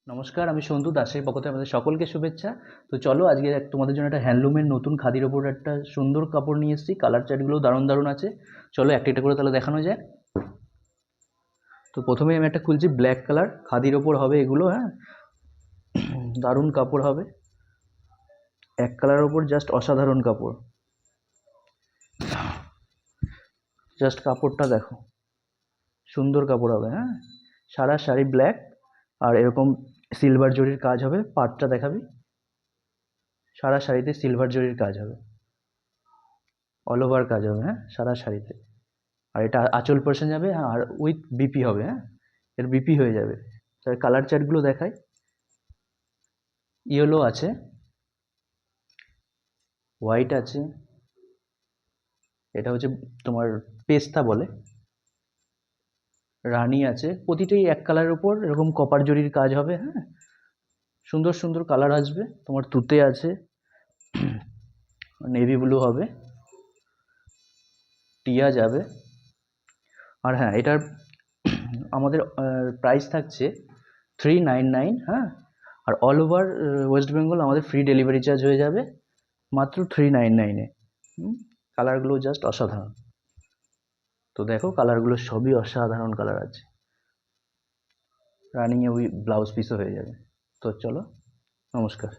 নমস্কার, আমি সন্তু দাসের পক্ষ থেকে আমাদের সকলকে শুভেচ্ছা। তো চলো আজকে তোমাদের জন্য একটা হ্যান্ডলুমের নতুন খাদির ওপর একটা সুন্দর কাপড় নিয়ে এসেছি। কালার চার্টগুলো দারুণ দারুণ আছে। চলো একটা একটা করে তাহলে দেখানো যায়। তো প্রথমেই আমি একটা খুলছি, ব্ল্যাক কালার খাদির ওপর হবে এগুলো। হ্যাঁ, দারুণ কাপড় হবে, এক কালার ওপর জাস্ট অসাধারণ কাপড়। জাস্ট কাপড়টা দেখো, সুন্দর কাপড় হবে। হ্যাঁ, সারা শাড়ি ব্ল্যাক আর এরকম সিলভার জরির কাজ হবে। পাটটা দেখাবি, সারা শাড়িতে সিলভার জরির কাজ হবে, অল ওভার কাজ হবে। হ্যাঁ, সারা শাড়িতে। আর এটা আঁচল পোর্শন যাবে, হ্যাঁ, আর উইথ বিপি হবে। হ্যাঁ, এর বিপি হয়ে যাবে। তার কালার চার্টগুলো দেখাই। ইয়েলো আছে, হোয়াইট আছে, এটা হচ্ছে তোমার পেস্তা বলে, রানী আছে। প্রতিটাই এক কালারের উপর এরকম কপার জরির কাজ হবে। হ্যাঁ, সুন্দর সুন্দর কালার আসবে। তোমার তুতে আছে, নেভি ব্লু হবে, টিয়া যাবে। আর হ্যাঁ, এটার আমাদের প্রাইস থাকছে 399। হ্যাঁ, আর অল ওভার ওয়েস্ট বেঙ্গল আমাদের ফ্রি ডেলিভারি চার্জ হয়ে যাবে মাত্র 399-এ। কালারগুলো জাস্ট অসাধারণ। তো দেখো, কালারগুলো সবই অসাধারণ কালার আছে। রানিংয়ে ওই ব্লাউজ পিসও হয়ে যাবে। তো চলো, নমস্কার।